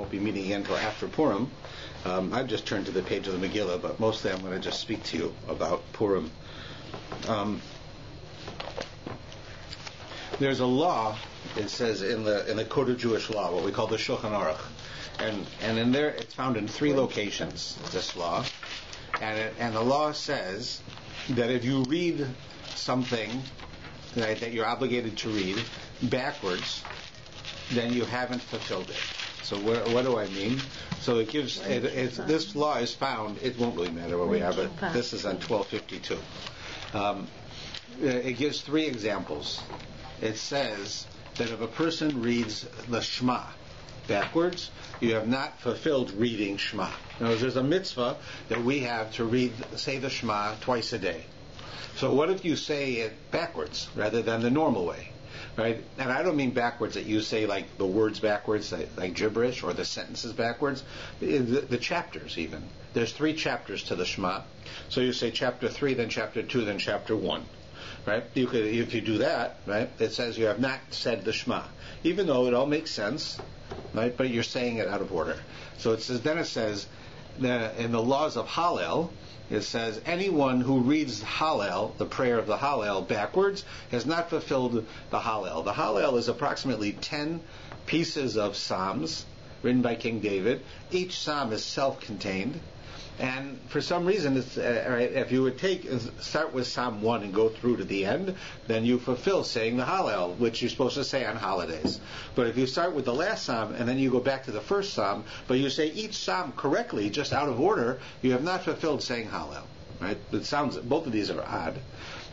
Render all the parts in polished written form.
won't be meeting again until after Purim. I've just turned to the page of the Megillah, but mostly I'm going to just speak to you about Purim. There's a law, it says in the Code of Jewish Law, what we call the Shulchan Aruch, and in there it's found in 3 locations, this law, and the law says that if you read something that you're obligated to read backwards, then you haven't fulfilled it. So what do I mean? So it gives this law is found. It won't really matter where we are, but this is on 1252. It gives 3 examples. It says that if a person reads the Shema backwards, you have not fulfilled reading Shema. In other words, there's a mitzvah that we have to say the Shema twice a day. So what if you say it backwards rather than the normal way? Right? And I don't mean backwards that you say like the words backwards, like gibberish, or the sentences backwards. The chapters even. There's 3 chapters to the Shema. So you say chapter 3, then chapter 2, then chapter 1. Right? If you do that, right, it says you have not said the Shema. Even though it all makes sense, right, but you're saying it out of order. So it says that in the laws of Hallel, it says anyone who reads Hallel, the prayer of the Hallel, backwards has not fulfilled the Hallel. The Hallel is approximately 10 pieces of psalms written by King David. Each psalm is self-contained. And for some reason, if you would start with Psalm 1 and go through to the end, then you fulfill saying the Hallel, which you're supposed to say on holidays. But if you start with the last Psalm and then you go back to the first Psalm, but you say each Psalm correctly, just out of order, you have not fulfilled saying Hallel. Right? Both of these are odd.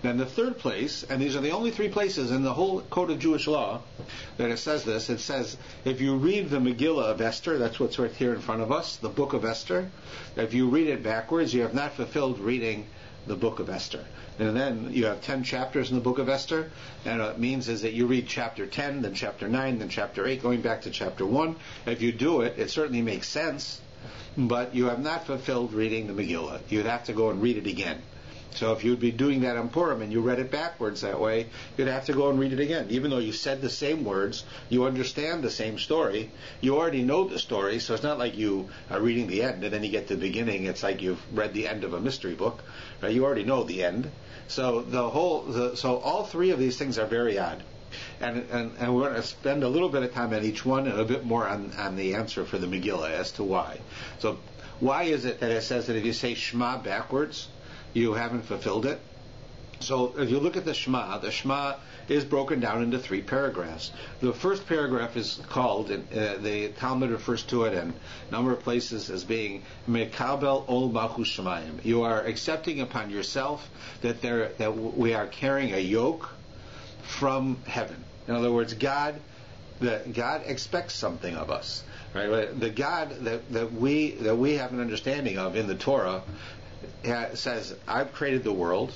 Then the third place, and these are the only 3 places in the whole Code of Jewish Law that it says this. It says, if you read the Megillah of Esther, that's what's right here in front of us, the book of Esther, if you read it backwards, you have not fulfilled reading the book of Esther. And then you have 10 chapters in the book of Esther, and what it means is that you read chapter 10, then chapter 9, then chapter 8, going back to chapter 1. If you do it, it certainly makes sense, but you have not fulfilled reading the Megillah. You'd have to go and read it again. So if you'd be doing that on Purim and you read it backwards that way, you'd have to go and read it again. Even though you said the same words, you understand the same story, you already know the story, so it's not like you are reading the end and then you get to the beginning, it's like you've read the end of a mystery book. Right? You already know the end. So so all 3 of these things are very odd. And we're going to spend a little bit of time on each one and a bit more on the answer for the Megillah as to why. So why is it that it says that if you say Shema backwards, you haven't fulfilled it? So if you look at the Shema is broken down into 3 paragraphs. The first paragraph is called, the Talmud refers to it in a number of places as being Mekabel Ol Malchus Shemayim. You are accepting upon yourself that we are carrying a yoke from heaven. In other words, God expects something of us. Right? The God that we have an understanding of in the Torah says, I've created the world,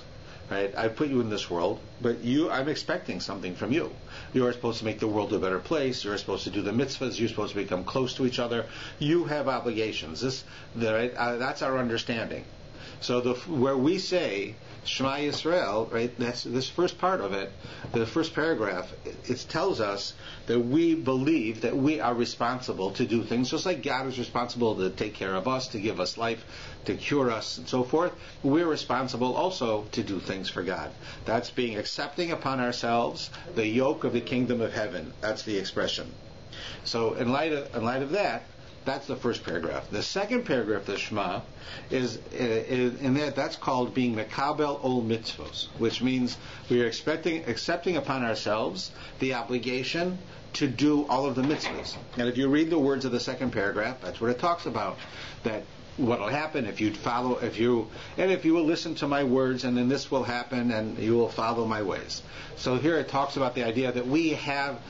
right? I've put you in this world, but I'm expecting something from you. You are supposed to make the world a better place. You're supposed to do the mitzvahs. You're supposed to become close to each other. You have obligations. That's our understanding. So where we say Shema Yisrael, right? That's this first part of it, the first paragraph. It tells us that we believe that we are responsible to do things, just like God is responsible to take care of us, to give us life, to cure us, and so forth. We're responsible also to do things for God. That's being accepting upon ourselves the yoke of the kingdom of heaven. That's the expression. So in light of that. That's the first paragraph. The second paragraph of the Shema is that's called being Mekabel Ol Mitzvos, which means we are accepting upon ourselves the obligation to do all of the mitzvahs. And if you read the words of the second paragraph, that's what it talks about. That what will happen if you will listen to my words, and then this will happen, and you will follow my ways. So here it talks about the idea that we have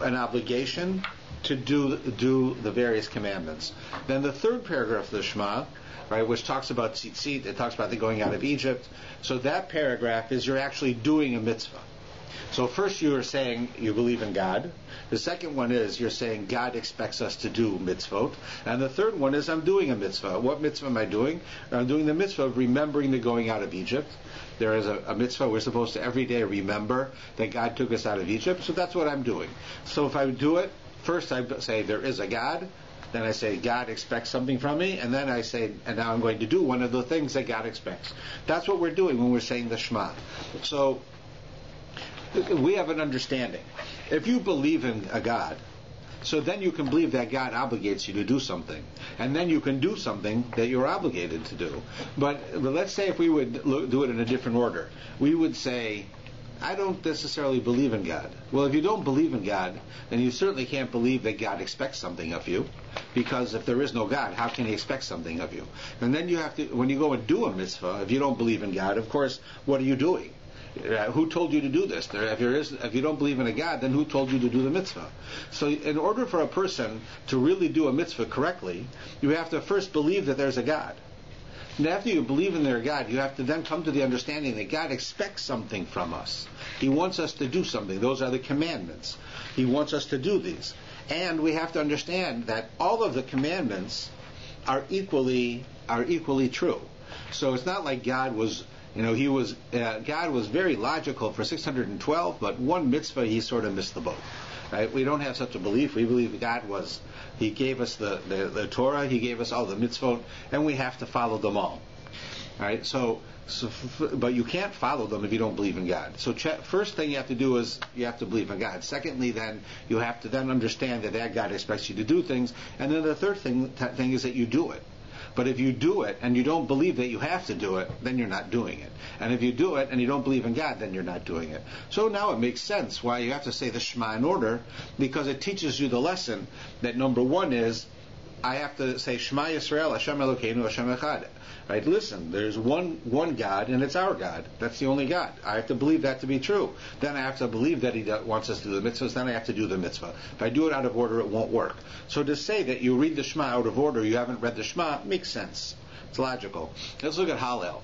an obligation to do the various commandments. Then the third paragraph of the Shema, right, which talks about tzitzit, it talks about the going out of Egypt. So that paragraph is you're actually doing a mitzvah. So first you are saying you believe in God. The second one is you're saying God expects us to do mitzvot. And the third one is I'm doing a mitzvah. What mitzvah am I doing? I'm doing the mitzvah of remembering the going out of Egypt. There is a mitzvah we're supposed to every day remember that God took us out of Egypt. So that's what I'm doing. So if I do it, first I say there is a God. Then I say, God expects something from me, and then I say, and now I'm going to do one of the things that God expects. That's what we're doing when we're saying the Shema. So we have an understanding. If you believe in a God, so then you can believe that God obligates you to do something. And then you can do something that you're obligated to do. But let's say if we would do it in a different order. We would say, I don't necessarily believe in God. Well, if you don't believe in God, then you certainly can't believe that God expects something of you. Because if there is no God, how can He expect something of you? And then you have to, when you go and do a mitzvah, if you don't believe in God, of course, what are you doing? Who told you to do this? If you don't believe in a God, then who told you to do the mitzvah? So in order for a person to really do a mitzvah correctly, you have to first believe that there's a God. And after you believe in their God, you have to then come to the understanding that God expects something from us. He wants us to do something. Those are the commandments. He wants us to do these. And we have to understand that all of the commandments are equally true. So it's not like God was God was very logical for 612, but one mitzvah he sort of missed the boat. Right? We don't have such a belief. We believe He gave us the Torah, He gave us all the mitzvot, and we have to follow them all. All right? But you can't follow them if you don't believe in God. So first thing you have to do is you have to believe in God. Secondly, then you have to then understand that God expects you to do things, and then the third thing is that you do it. But if you do it and you don't believe that you have to do it, then you're not doing it. And if you do it and you don't believe in God, then you're not doing it. So now it makes sense why you have to say the Shema in order, because it teaches you the lesson that number one is, I have to say Shema Yisrael, Hashem Elokeinu, Hashem Echad. Right? Listen, there's one God, and it's our God. That's the only God. I have to believe that to be true. Then I have to believe that He wants us to do the mitzvahs. Then I have to do the mitzvah. If I do it out of order, it won't work. So to say that you read the Shema out of order, you haven't read the Shema, makes sense. It's logical. Let's look at Hallel.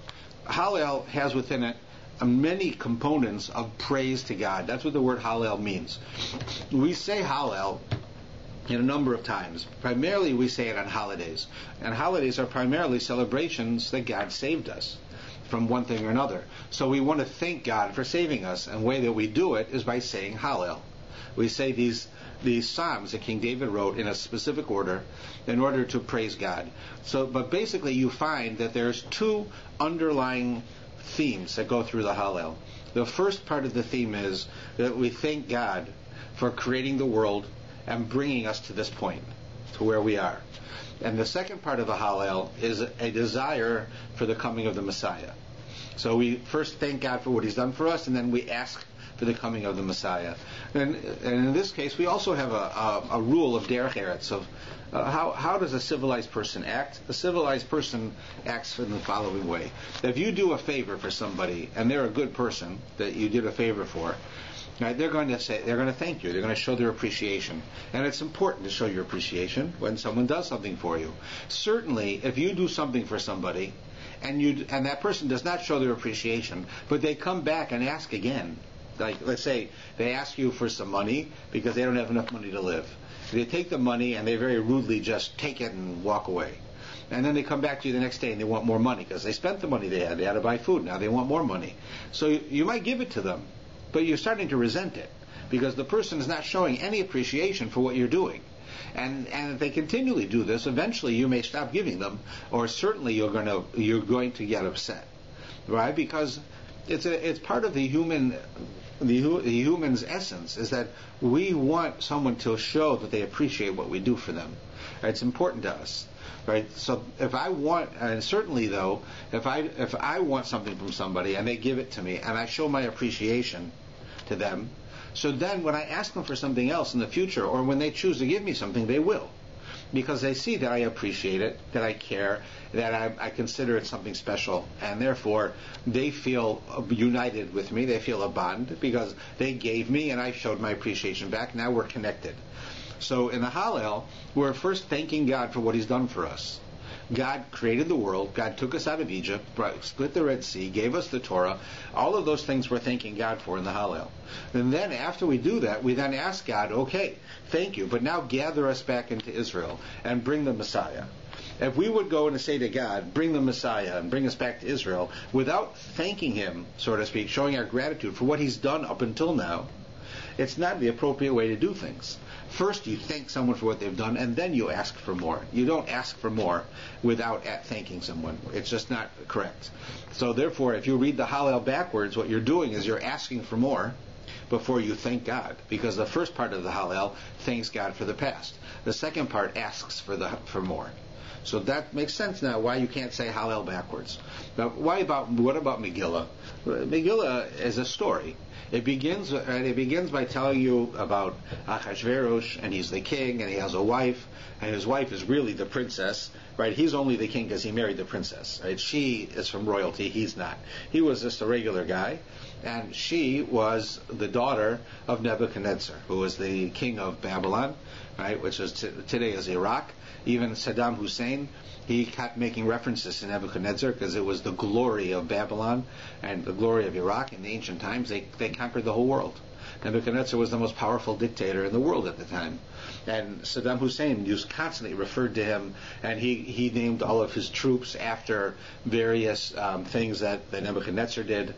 Hallel has within it many components of praise to God. That's what the word Hallel means. We say Hallel in a number of times. Primarily we say it on holidays. And holidays are primarily celebrations that God saved us from one thing or another. So we want to thank God for saving us, and the way that we do it is by saying Hallel. We say these psalms that King David wrote in a specific order in order to praise God. But basically you find that there's two underlying themes that go through the Hallel. The first part of the theme is that we thank God for creating the world and bringing us to this point, to where we are. And the second part of the Hallel is a desire for the coming of the Messiah. So we first thank God for what He's done for us, and then we ask for the coming of the Messiah. And in this case, we also have a rule of derech eretz, of how does a civilized person act? A civilized person acts in the following way. If you do a favor for somebody, and they're a good person that you did a favor for, right, they're going to thank you. They're going to show their appreciation. And it's important to show your appreciation when someone does something for you. Certainly, if you do something for somebody, and that person does not show their appreciation, but they come back and ask again, like let's say they ask you for some money because they don't have enough money to live. They take the money and they very rudely just take it and walk away. And then they come back to you the next day and they want more money because they spent the money they had. They had to buy food. Now they want more money. So you might give it to them, but you're starting to resent it because the person is not showing any appreciation for what you're doing. And if they continually do this, eventually you may stop giving them, or certainly you're going to get upset, right? Because it's part of the human's essence is that we want someone to show that they appreciate what we do for them. Right? It's important to us. Right? So if I want, and certainly though, if I want something from somebody and they give it to me and I show my appreciation to them, so then when I ask them for something else in the future, or when they choose to give me something, they will. Because they see that I appreciate it, that I care, that I consider it something special, and therefore they feel united with me, they feel a bond, because they gave me and I showed my appreciation back. Now we're connected. So in the Hallel, we're first thanking God for what He's done for us. God created the world. God took us out of Egypt, split the Red Sea, gave us the Torah. All of those things we're thanking God for in the Hallel. And then after we do that, we then ask God, okay, thank you, but now gather us back into Israel and bring the Messiah. If we would go and say to God, bring the Messiah and bring us back to Israel, without thanking Him, so to speak, showing our gratitude for what He's done up until now, it's not the appropriate way to do things. First, you thank someone for what they've done, and then you ask for more. You don't ask for more without thanking someone. It's just not correct. So therefore, if you read the Hallel backwards, what you're doing is you're asking for more before you thank God, because the first part of the Hallel thanks God for the past. The second part asks for more. So that makes sense now why you can't say Hallel backwards. Now, what about Megillah? Megillah is a story. It begins by telling you about Achashverosh, and he's the king, and he has a wife, and his wife is really the princess, right? He's only the king because he married the princess, right? She is from royalty, he's not. He was just a regular guy, and she was the daughter of Nebuchadnezzar, who was the king of Babylon, right? Which is today is Iraq. Even Saddam Hussein, he kept making references to Nebuchadnezzar because it was the glory of Babylon and the glory of Iraq in the ancient times. They conquered the whole world. Nebuchadnezzar was the most powerful dictator in the world at the time. And Saddam Hussein constantly referred to him, and he named all of his troops after various things that Nebuchadnezzar did.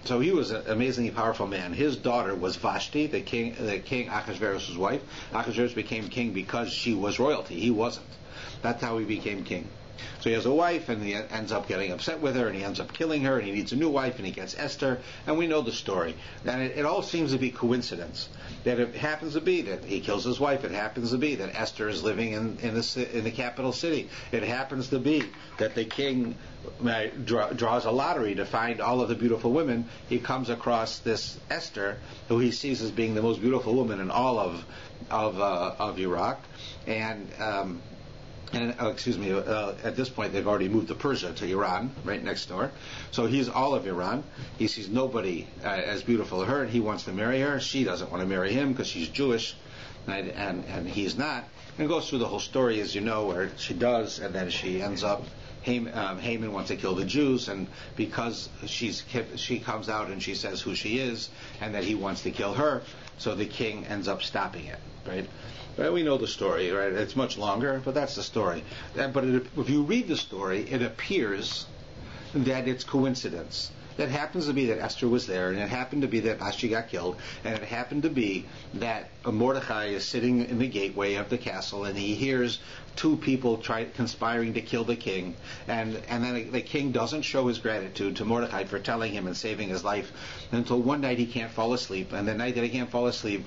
So he was an amazingly powerful man. His daughter was Vashti, the king Achashverosh's wife. Achashverosh became king because she was royalty. He wasn't. That's how he became king. So he has a wife, and he ends up getting upset with her, and he ends up killing her, and he needs a new wife, and he gets Esther, and we know the story. And it all seems to be coincidence. That it happens to be that he kills his wife. It happens to be that Esther is living in the capital city. It happens to be that the king draws a lottery to find all of the beautiful women. He comes across this Esther, who he sees as being the most beautiful woman in all of Iraq, at this point they've already moved to Persia, to Iran, right next door. So he's all of Iran. He sees nobody as beautiful as her, and he wants to marry her. She doesn't want to marry him because she's Jewish, right? and he's not. And it goes through the whole story, as you know, where she does, and then she ends up, Haman wants to kill the Jews, and because she comes out and she says who she is, and that he wants to kill her, so the king ends up stopping it, right? Well, we know the story, right? It's much longer, but that's the story. But if you read the story, it appears that it's coincidence. It happens to be that Esther was there, and it happened to be that Vashti got killed, and it happened to be that Mordecai is sitting in the gateway of the castle, and he hears two people conspiring to kill the king, and then the king doesn't show his gratitude to Mordecai for telling him and saving his life until one night he can't fall asleep, and the night that he can't fall asleep,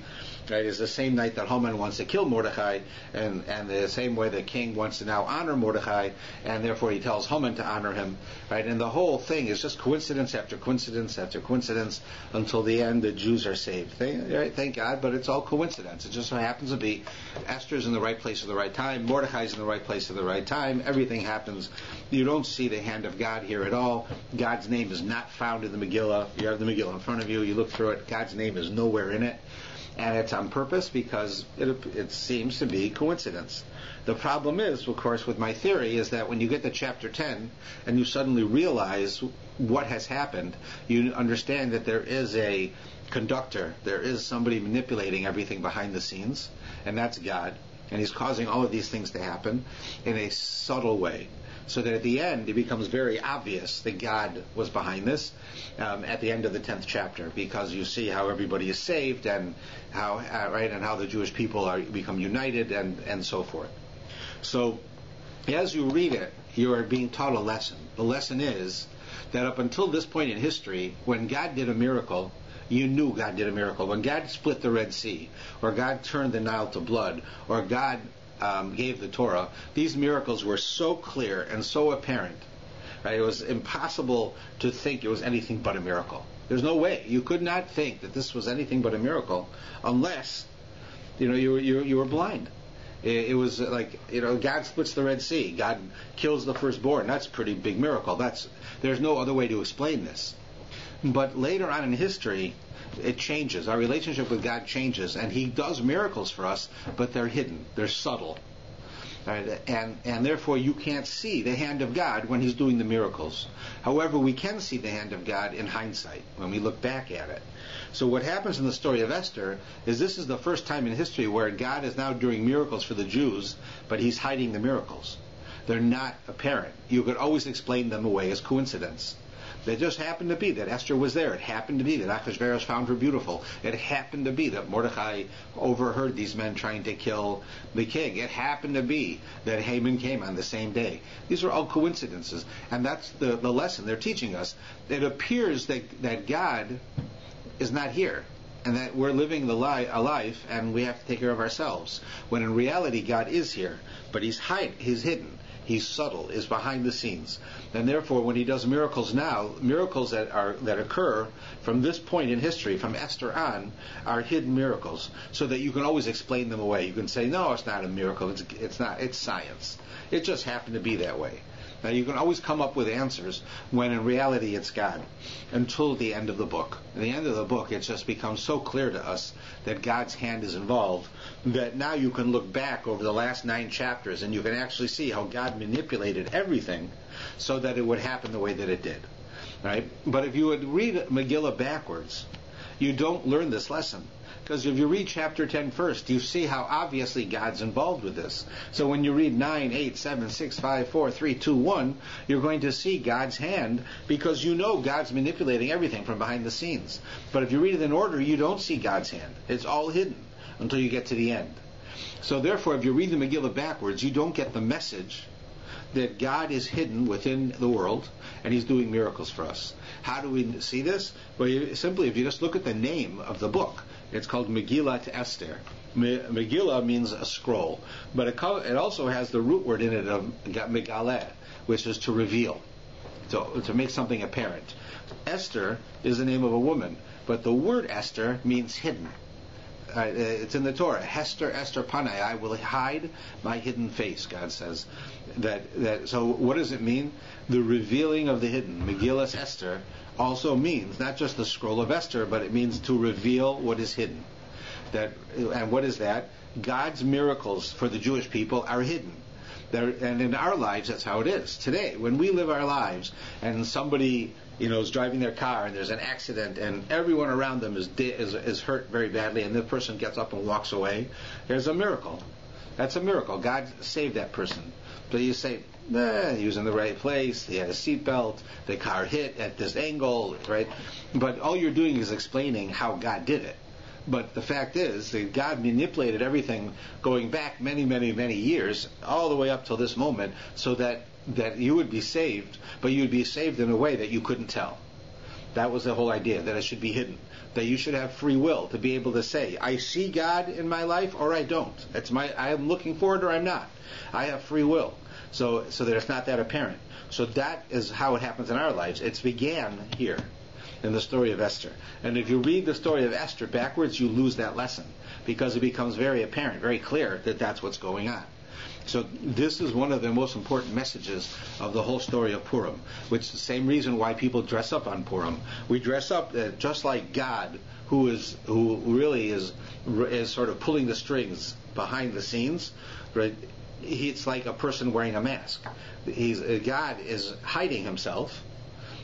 right, is the same night that Haman wants to kill Mordecai, and the same way the king wants to now honor Mordecai, and therefore he tells Haman to honor him, right? And the whole thing is just coincidence after coincidence after coincidence until the end the Jews are saved. Thank God, but it's all coincidence. It just so happens to be Esther's in the right place at the right time, Mordecai's in the right place at the right time, everything happens. You don't see the hand of God here at all. God's name is not found in the Megillah. You have the Megillah in front of you, you look through it, God's name is nowhere in it. And it's on purpose because it seems to be coincidence. The problem is, of course, with my theory, is that when you get to chapter 10 and you suddenly realize what has happened, you understand that there is a conductor, there is somebody manipulating everything behind the scenes, and that's God. And he's causing all of these things to happen in a subtle way, so that at the end it becomes very obvious that God was behind this at the end of the 10th chapter, because you see how everybody is saved and how the Jewish people become united and so forth. So as you read it, you are being taught a lesson. The lesson is that up until this point in history, when God did a miracle, you knew God did a miracle. When God split the Red Sea, or God turned the Nile to blood, or God gave the Torah, these miracles were so clear and so apparent, right? It was impossible to think it was anything but a miracle. There's no way. You could not think that this was anything but a miracle unless, you were blind. It was like, God splits the Red Sea. God kills the firstborn. That's a pretty big miracle. There's no other way to explain this. But later on in history, it changes. Our relationship with God changes, and He does miracles for us, but they're hidden. They're subtle. Right? And therefore you can't see the hand of God when He's doing the miracles. However, we can see the hand of God in hindsight, when we look back at it. So what happens in the story of Esther is this is the first time in history where God is now doing miracles for the Jews, but He's hiding the miracles. They're not apparent. You could always explain them away as coincidence. It just happened to be that Esther was there. It happened to be that Achashverosh found her beautiful. It happened to be that Mordecai overheard these men trying to kill the king. It happened to be that Haman came on the same day. These are all coincidences. And that's the lesson they're teaching us. It appears that God is not here, and that we're living a life and we have to take care of ourselves. When in reality, God is here, but He's hidden. He's subtle, is behind the scenes. And therefore, when He does miracles now, miracles that occur from this point in history, from Esther on, are hidden miracles, so that you can always explain them away. You can say, no, it's not a miracle, it's not, it's science. It just happened to be that way. Now, you can always come up with answers when in reality it's God, until the end of the book. At the end of the book, it just becomes so clear to us that God's hand is involved that now you can look back over the last 9 chapters and you can actually see how God manipulated everything so that it would happen the way that it did. Right? But if you would read Megillah backwards, you don't learn this lesson. Because if you read chapter 10 first, you see how obviously God's involved with this. So when you read 9, 8, 7, 6, 5, 4, 3, 2, 1, you're going to see God's hand, because you know God's manipulating everything from behind the scenes. But if you read it in order, you don't see God's hand. It's all hidden until you get to the end. So therefore, if you read the Megillah backwards, you don't get the message that God is hidden within the world and He's doing miracles for us. How do we see this? Well, simply, if you just look at the name of the book, it's called Megillah Esther. Megillah means a scroll, but it also has the root word in it of megaleh, which is to reveal, to make something apparent. Esther is the name of a woman, but the word Esther means hidden. It's in the Torah. Hester, Esther, Panai. I will hide my hidden face, God says. So what does it mean? The revealing of the hidden. Megillah Esther also means not just the scroll of Esther, but it means to reveal what is hidden. And what is that? God's miracles for the Jewish people are hidden. And in our lives, that's how it is. Today, when we live our lives and somebody is driving their car and there's an accident and everyone around them is hurt very badly and the person gets up and walks away, there's a miracle. That's a miracle. God saved that person. So you say, he was in the right place, he had a seatbelt, the car hit at this angle, right? But all you're doing is explaining how God did it. But the fact is that God manipulated everything going back many, many, many years, all the way up till this moment, so that you would be saved, but you would be saved in a way that you couldn't tell. That was the whole idea, that it should be hidden. That you should have free will to be able to say, I see God in my life or I don't. I am looking for it or I'm not. I have free will. So that it's not that apparent. So that is how it happens in our lives. It began here in the story of Esther. And if you read the story of Esther backwards, you lose that lesson, because it becomes very apparent, very clear that that's what's going on. So this is one of the most important messages of the whole story of Purim, which is the same reason why people dress up on Purim. We dress up just like God, who really is sort of pulling the strings behind the scenes, right? It's like a person wearing a mask. God is hiding Himself,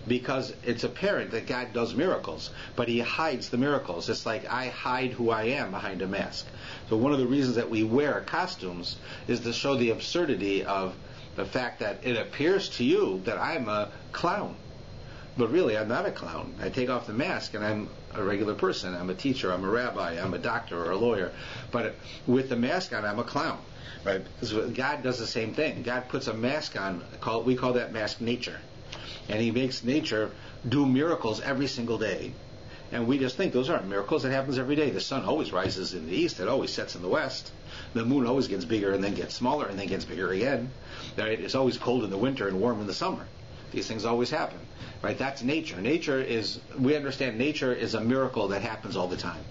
because it's apparent that God does miracles, but He hides the miracles. It's like I hide who I am behind a mask. So one of the reasons that we wear costumes is to show the absurdity of the fact that it appears to you that I'm a clown. But really, I'm not a clown. I take off the mask and I'm a regular person. I'm a teacher, I'm a rabbi, I'm a doctor or a lawyer. But with the mask on, I'm a clown. Right? So God does the same thing. God puts a mask on. We call that mask nature. And He makes nature do miracles every single day. And we just think those aren't miracles. It happens every day. The sun always rises in the east. It always sets in the west. The moon always gets bigger and then gets smaller and then gets bigger again. Right? It's always cold in the winter and warm in the summer. These things always happen. Right? That's nature. We understand nature is a miracle that happens all the time.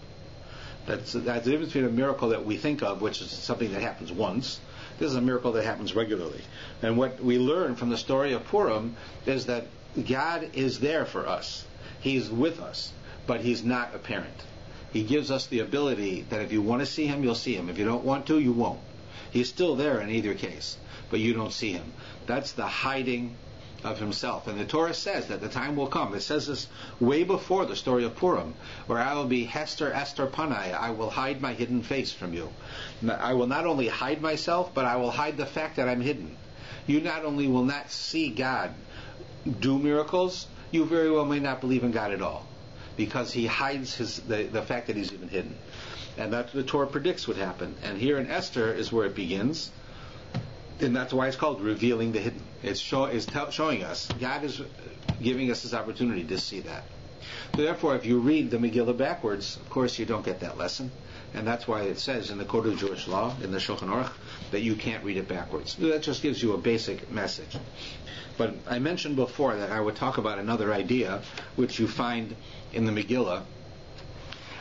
That's the difference between a miracle that we think of, which is something that happens once. This is a miracle that happens regularly. And what we learn from the story of Purim is that God is there for us. He's with us, but He's not apparent. He gives us the ability that if you want to see Him, you'll see Him. If you don't want to, you won't. He's still there in either case, but you don't see Him. That's the hiding of Himself. And the Torah says that the time will come. It says this way before the story of Purim, where I will be Hester, Esther, Panai. I will hide my hidden face from you. I will not only hide myself, but I will hide the fact that I'm hidden. You not only will not see God do miracles, you very well may not believe in God at all, because he hides the fact that he's even hidden. And that's what the Torah predicts would happen. And here in Esther is where it begins. And that's why it's called revealing the hidden. It's showing us, God is giving us this opportunity to see that. So therefore, if you read the Megillah backwards, of course you don't get that lesson. And that's why it says in the Code of Jewish Law, in the Shulchan Aruch, that you can't read it backwards. That just gives you a basic message. But I mentioned before that I would talk about another idea, which you find in the Megillah.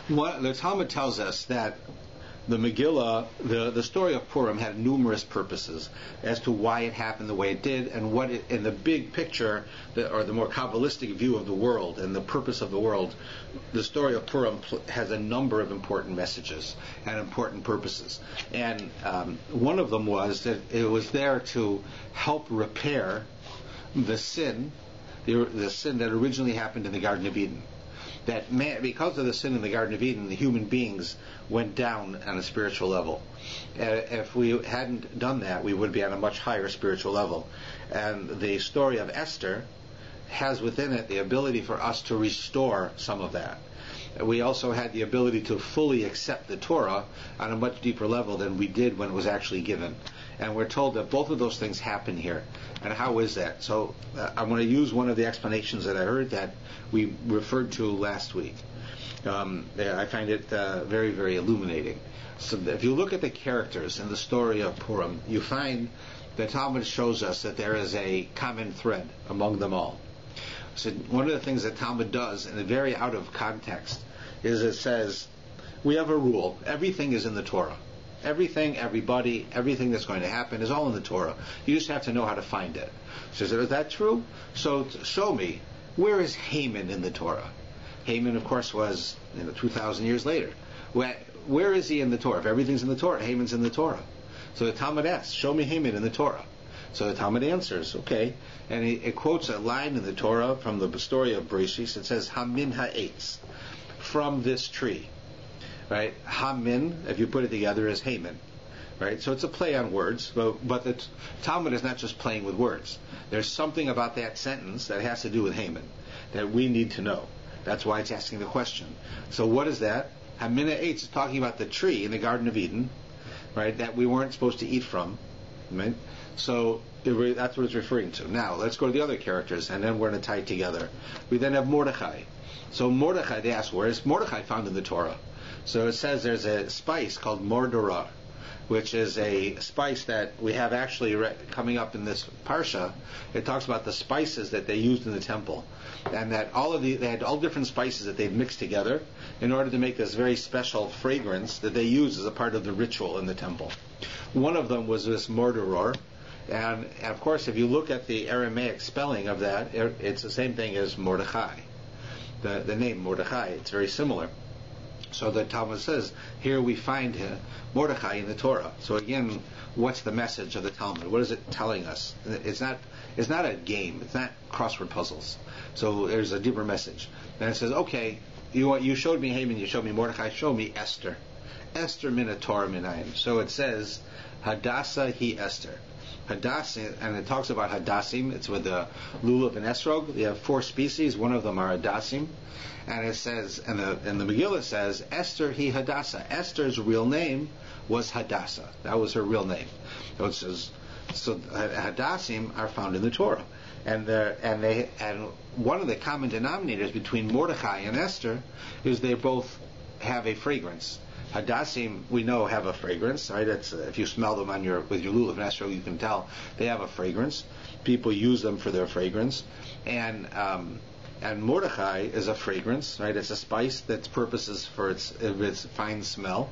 The Talmud tells us that the Megillah, the story of Purim, had numerous purposes as to why it happened the way it did, and what it, in the big picture, or the more Kabbalistic view of the world and the purpose of the world, the story of Purim has a number of important messages and important purposes. And one of them was that it was there to help repair the sin that originally happened in the Garden of Eden. That because of the sin in the Garden of Eden, the human beings went down on a spiritual level. If we hadn't done that, we would be on a much higher spiritual level. And the story of Esther has within it the ability for us to restore some of that. We also had the ability to fully accept the Torah on a much deeper level than we did when it was actually given. And we're told that both of those things happen here. And how is that? So I'm going to use one of the explanations that I heard that we referred to last week. I find it very, very illuminating. So if you look at the characters in the story of Purim, you find the Talmud shows us that there is a common thread among them all. So one of the things that Talmud does, and very out of context, is it says, we have a rule. Everything is in the Torah. Everything, everybody, everything that's going to happen is all in the Torah. You just have to know how to find it. So is that true? So show me, where is Haman in the Torah? Haman, of course, was 2,000 years later. Where is he in the Torah? If everything's in the Torah, Haman's in the Torah. So the Talmud asks, show me Haman in the Torah. So the Talmud answers, okay. And it quotes a line in the Torah from the story of Bereshit. It says, Hamin ha'etz, from this tree. Right? Hamin, if you put it together, is Haman. Right? So it's a play on words, but the Talmud is not just playing with words. There's something about that sentence that has to do with Haman that we need to know. That's why it's asking the question. So what is that? Hamin ha'etz is talking about the tree in the Garden of Eden, right, that we weren't supposed to eat from. Right? So that's what it's referring to. Now, let's go to the other characters, and then we're going to tie it together. We then have Mordechai. So Mordechai, they ask, where is Mordechai found in the Torah? So it says there's a spice called mordorah, which is a spice that we have actually coming up in this parsha. It talks about the spices that they used in the temple, and that they had all different spices that they've mixed together in order to make this very special fragrance that they use as a part of the ritual in the temple. One of them was this mordorah, and of course, if you look at the Aramaic spelling of that, it's the same thing as Mordechai. The name Mordechai, it's very similar. So the Talmud says, here we find Mordechai in the Torah. So again, what's the message of the Talmud? What is it telling us? It's not a game. It's not crossword puzzles. So there's a deeper message. Then it says, okay, you showed me Haman, you showed me Mordechai, show me Esther. Esther min Torah minayim. So it says, Hadassah he Esther. Hadassim, and it talks about Hadassim. It's with the lulav and esrog. You have 4 species. One of them are Hadassim. And it says, and the Megillah says, Esther he Hadassah. Esther's real name was Hadassah. That was her real name. So it says, so Hadassim are found in the Torah. And one of the common denominators between Mordechai and Esther is they both have a fragrance. Hadassim, we know, have a fragrance, right? It's, if you smell them with your lulav and esrog, you can tell they have a fragrance. People use them for their fragrance, and Mordechai is a fragrance, right? It's a spice that's purposes for its fine smell.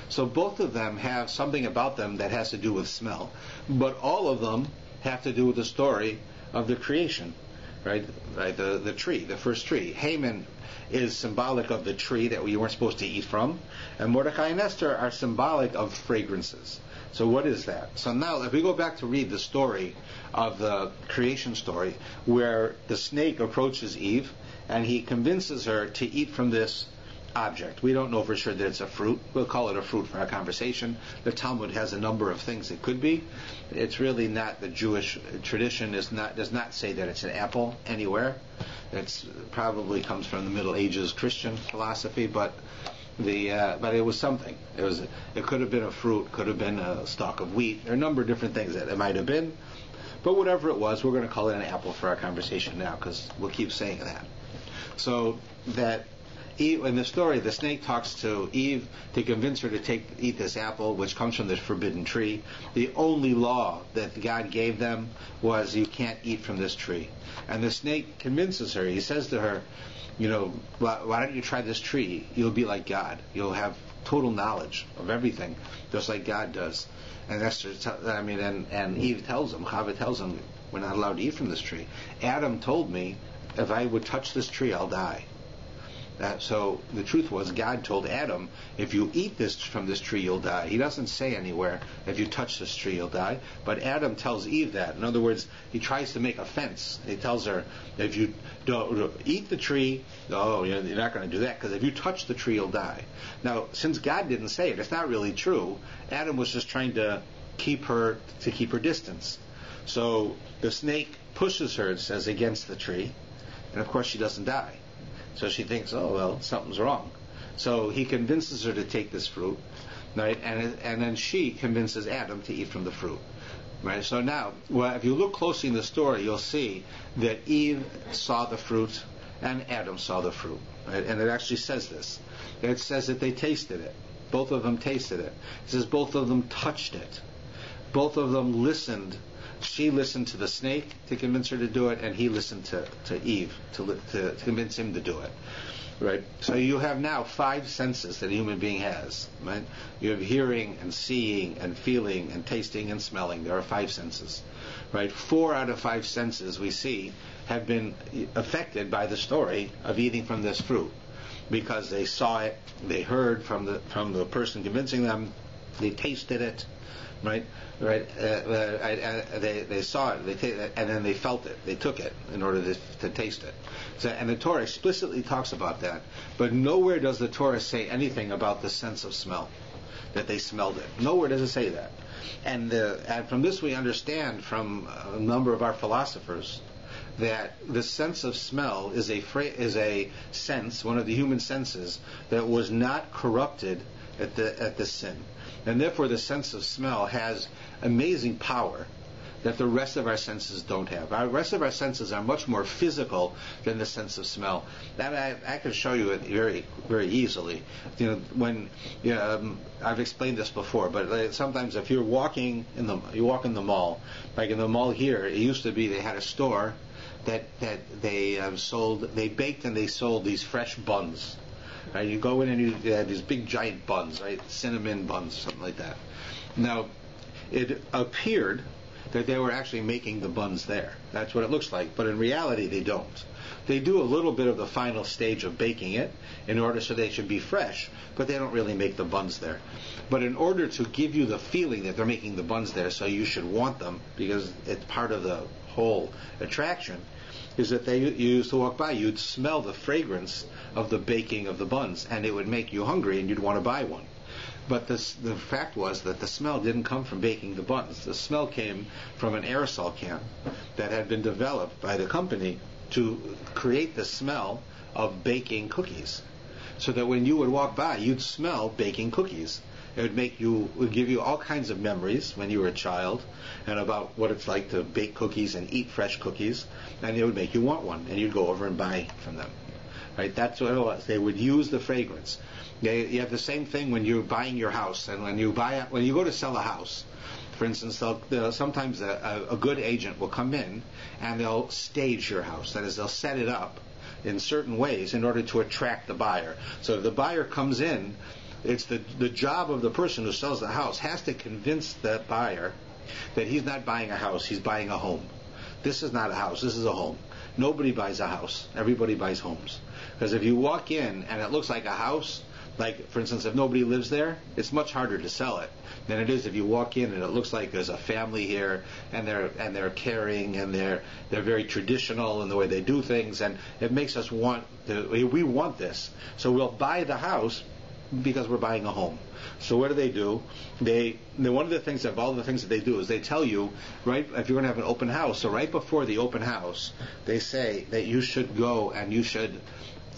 So both of them have something about them that has to do with smell, but all of them have to do with the story of the creation, right? The tree, the first tree. Haman is symbolic of the tree that we weren't supposed to eat from, and Mordechai and Esther are symbolic of fragrances. So what is that? So now, if we go back to read the story of the creation story, where the snake approaches Eve, and he convinces her to eat from this object. We don't know for sure that it's a fruit. We'll call it a fruit for our conversation. The Talmud has a number of things it could be. It's really not, the Jewish tradition does not say that it's an apple anywhere. That's probably comes from the Middle Ages Christian philosophy, but it was something. It could have been a fruit, could have been a stalk of wheat. There are a number of different things that it might have been. But whatever it was, we're going to call it an apple for our conversation now, because we'll keep saying that. So that Eve, in the story, the snake talks to Eve to convince her to eat this apple, which comes from the forbidden tree. The only law that God gave them was you can't eat from this tree. And the snake convinces her. He says to her, why don't you try this tree? You'll be like God. You'll have total knowledge of everything, just like God does. And and Eve tells him, Chava tells him, we're not allowed to eat from this tree. Adam told me, if I would touch this tree, I'll die. So the truth was, God told Adam, if you eat from this tree, you'll die. He doesn't say anywhere, if you touch this tree, you'll die. But Adam tells Eve that. In other words, he tries to make a fence. He tells her, if you don't eat the tree, you're not going to do that, because if you touch the tree, you'll die. Now, since God didn't say it, it's not really true. Adam was just trying to keep her distance. So the snake pushes her, it says, against the tree, and of course she doesn't die. So she thinks, something's wrong. So he convinces her to take this fruit, right? And then she convinces Adam to eat from the fruit, right? So now, if you look closely in the story, you'll see that Eve saw the fruit and Adam saw the fruit, right? And it actually says this. It says that they tasted it. Both of them tasted it. It says both of them touched it. Both of them listened. She listened to the snake to convince her to do it, and he listened to Eve to convince him to do it. Right? So you have now 5 senses that a human being has. Right? You have hearing and seeing and feeling and tasting and smelling. There are 5 senses. Right? 4 out of 5 senses we see have been affected by the story of eating from this fruit, because they saw it, they heard from the person convincing them, they tasted it. Right. They saw it, and then they felt it. They took it in order to taste it. So, and the Torah explicitly talks about that, but nowhere does the Torah say anything about the sense of smell, that they smelled it. Nowhere does it say that. And from this we understand from a number of our philosophers that the sense of smell is a sense, one of the human senses, that was not corrupted at the sin. And therefore the sense of smell has amazing power that the rest of our senses don't have. The rest of our senses are much more physical than the sense of smell. That I can show you it very, very easily. I've explained this before, but sometimes if you're walking you walk in the mall, like in the mall here, it used to be they had a store that they baked and they sold these fresh buns. Right, you go in and you have these big giant buns, right? Cinnamon buns, something like that. Now, it appeared that they were actually making the buns there. That's what it looks like. But in reality, they don't. They do a little bit of the final stage of baking it in order so they should be fresh, but they don't really make the buns there. But in order to give you the feeling that they're making the buns there, so you should want them, because it's part of the whole attraction, is that you used to walk by, you'd smell the fragrance of the baking of the buns, and it would make you hungry and you'd want to buy one. But the fact was that the smell didn't come from baking the buns. The smell came from an aerosol can that had been developed by the company to create the smell of baking cookies. So that when you would walk by, you'd smell baking cookies. It would give you all kinds of memories when you were a child, and about what it's like to bake cookies and eat fresh cookies, and it would make you want one, and you'd go over and buy from them. Right? That's what it was. They would use the fragrance. You have the same thing when you're buying your house, and when you go to sell a house. For instance, sometimes a good agent will come in and they'll stage your house. That is, they'll set it up in certain ways in order to attract the buyer. So if the buyer comes in, it's the job of the person who sells the house has to convince the buyer that he's not buying a house, he's buying a home. This is not a house, this is a home. Nobody buys a house. Everybody buys homes. Because if you walk in and it looks like a house, like, for instance, if nobody lives there, it's much harder to sell it than it is if you walk in and it looks like there's a family here, and they're caring, and they're very traditional in the way they do things, and it makes us we want this. So we'll buy the house because we're buying a home. So what do? One of the things of all the things that they do is they tell you, right, if you're going to have an open house, so right before the open house, they say that you should go and you should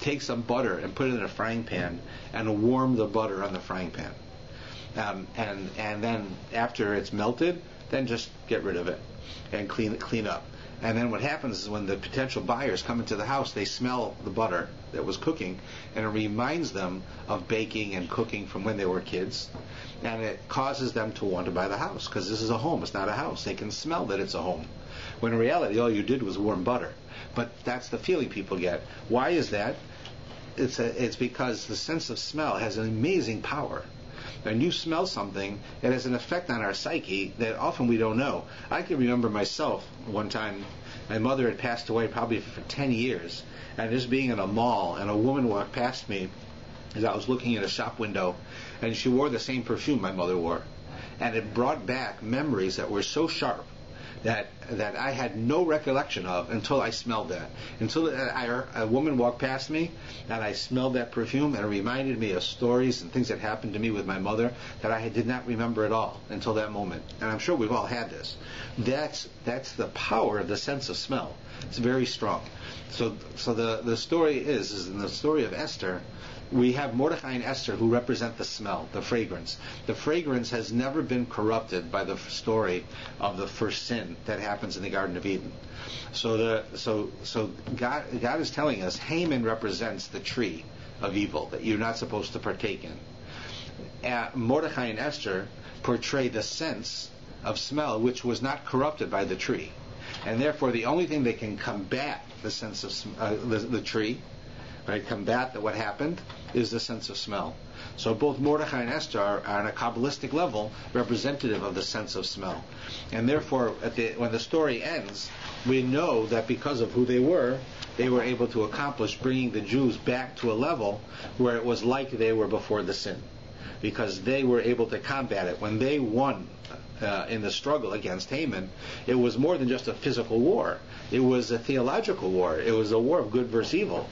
take some butter and put it in a frying pan and warm the butter on the frying pan. And then after it's melted, then just get rid of it and clean up. And then what happens is when the potential buyers come into the house, they smell the butter that was cooking, and it reminds them of baking and cooking from when they were kids, and it causes them to want to buy the house, because this is a home, it's not a house. They can smell that it's a home, when in reality all you did was warm butter. But that's the feeling people get. Why is that? It's because the sense of smell has an amazing power. When you smell something, it has an effect on our psyche that often we don't know. I can remember myself one time, my mother had passed away probably for 10 years, and just being in a mall, and a woman walked past me as I was looking in a shop window, and she wore the same perfume my mother wore. And it brought back memories that were so sharp that I had no recollection of until I smelled that. Until a woman walked past me and I smelled that perfume, and it reminded me of stories and things that happened to me with my mother that I did not remember at all until that moment. And I'm sure we've all had this. That's the power of the sense of smell. It's very strong. So the story is in the story of Esther, we have Mordechai and Esther who represent the smell, the fragrance. The fragrance has never been corrupted by the story of the first sin that happens in the Garden of Eden. So God is telling us Haman represents the tree of evil that you're not supposed to partake in. Mordechai and Esther portray the sense of smell which was not corrupted by the tree, and therefore the only thing that can combat the sense of the tree, right, combat what happened, is the sense of smell. So both Mordechai and Esther are on a Kabbalistic level representative of the sense of smell. And therefore, when the story ends, we know that because of who they were able to accomplish bringing the Jews back to a level where it was like they were before the sin. Because they were able to combat it. When they won in the struggle against Haman, it was more than just a physical war. It was a theological war. It was a war of good versus evil.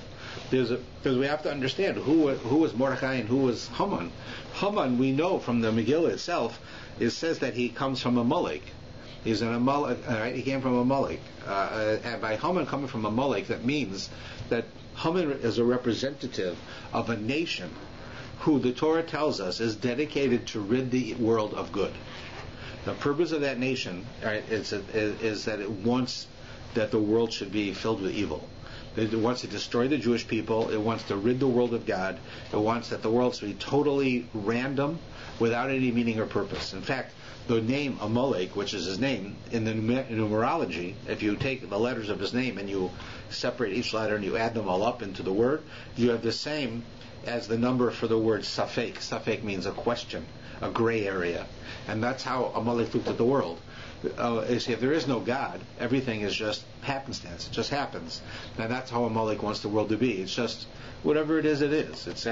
Because we have to understand who was Mordechai and who was Haman. Haman, we know from the Megillah itself, it says that he comes from Amalek. He's an Amalek. Right? He came from Amalek. And by Haman coming from Amalek, that means that Haman is a representative of a nation who the Torah tells us is dedicated to rid the world of good. The purpose of that nation, right, is that it wants that the world should be filled with evil. It wants to destroy the Jewish people. It wants to rid the world of God. It wants that the world should be totally random, without any meaning or purpose. In fact, the name Amalek, which is his name, in the numerology, if you take the letters of his name and you separate each letter and you add them all up into the word, you have the same as the number for the word Safek. Safek means a question, a gray area. And that's how Amalek looked at the world. If there is no God, everything is just happenstance. It just happens, and that's how Amalek wants the world to be. It's just whatever it is, it is. It's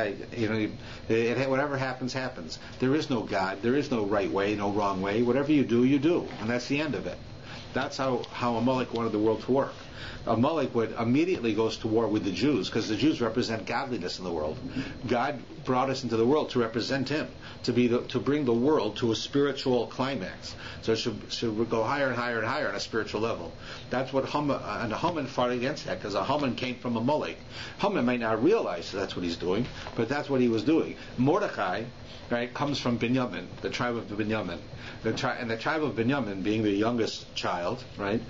whatever happens, happens. There is no God. There is no right way, no wrong way. Whatever you do, and that's the end of it. That's how Amalek wanted the world to work. Amalek immediately goes to war with the Jews, because the Jews represent godliness in the world. God brought us into the world to represent Him, to bring the world to a spiritual climax. So it should go higher and higher and higher on a spiritual level. That's what Haman fought against that, because Haman came from Amalek. Haman might not realize that's what he's doing, but that's what he was doing. Mordechai, right, comes from Binyamin, the tribe of Binyamin. And the tribe of Binyamin being the youngest child, right?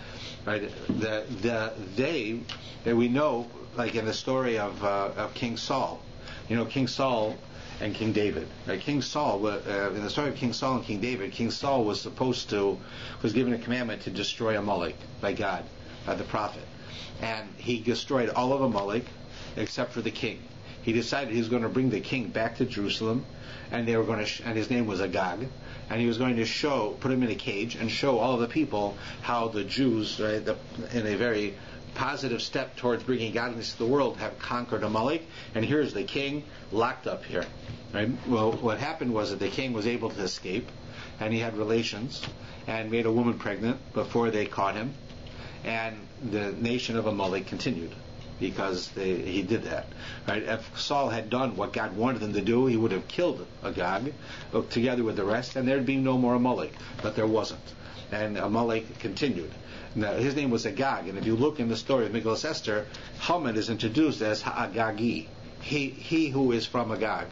We know, like in the story of King Saul, King Saul and King David. Right? King Saul, in the story of King Saul and King David, King Saul was given a commandment to destroy Amalek by God, by the prophet, and he destroyed all of Amalek except for the king. He decided he was going to bring the king back to Jerusalem, and and his name was Agag, and he was going to put him in a cage and show all of the people how the Jews, right, in a very positive step towards bringing godliness to the world, have conquered Amalek, and here's the king locked up here. Right? Well, what happened was that the king was able to escape, and he had relations, and made a woman pregnant before they caught him, and the nation of Amalek continued. because he did that. Right? If Saul had done what God wanted him to do, he would have killed Agag together with the rest, and there'd be no more Amalek. But there wasn't, and Amalek continued. Now, his name was Agag, and if you look in the story of Megillah Esther, Haman is introduced as Ha'agagi, he who is from Agag.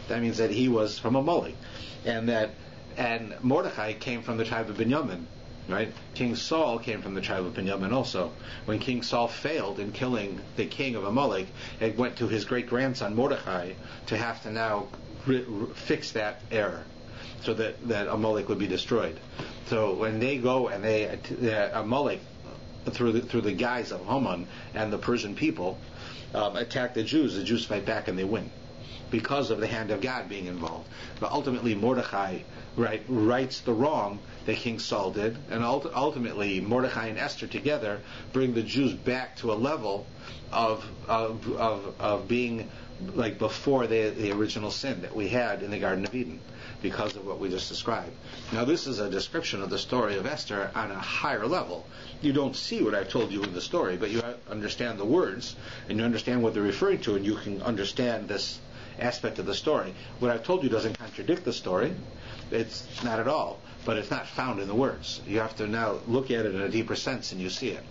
That means that he was from Amalek, and Mordechai came from the tribe of Benjamin. Right? King Saul came from the tribe of Benjamin also. When King Saul failed in killing the king of Amalek, it went to his great-grandson Mordechai to have to now fix that error so that Amalek would be destroyed. So when they go and Amalek, through the guise of Haman and the Persian people, attack the Jews fight back and they win, because of the hand of God being involved. But ultimately Mordechai rights the wrong that King Saul did, and ultimately Mordechai and Esther together bring the Jews back to a level of being like before the original sin that we had in the Garden of Eden, because of what we just described. Now this is a description of the story of Esther on a higher level. You don't see what I've told you in the story, but you understand the words, and you understand what they're referring to, and you can understand this aspect of the story. What I've told you doesn't contradict the story. It's not at all, but it's not found in the words. You have to now look at it in a deeper sense, and you see it.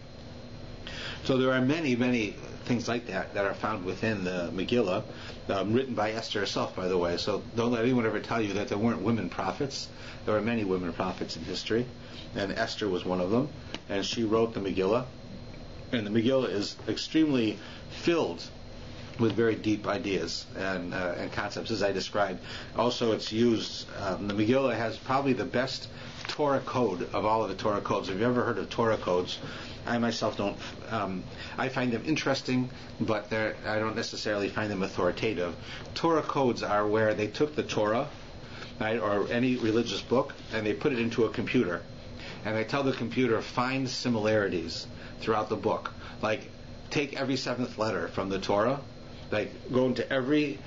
So there are many, many things like that are found within the Megillah, written by Esther herself, by the way. So don't let anyone ever tell you that there weren't women prophets. There are many women prophets in history, and Esther was one of them, and she wrote the Megillah. And the Megillah is extremely filled with very deep ideas and concepts, as I described. Also, it's used, the Megillah has probably the best Torah code of all of the Torah codes. Have you ever heard of Torah codes? I myself don't. I find them interesting, but I don't necessarily find them authoritative. Torah codes are where they took the Torah, right, or any religious book, and they put it into a computer. And they tell the computer, find similarities throughout the book. Like, take every seventh letter from the Torah, like go into every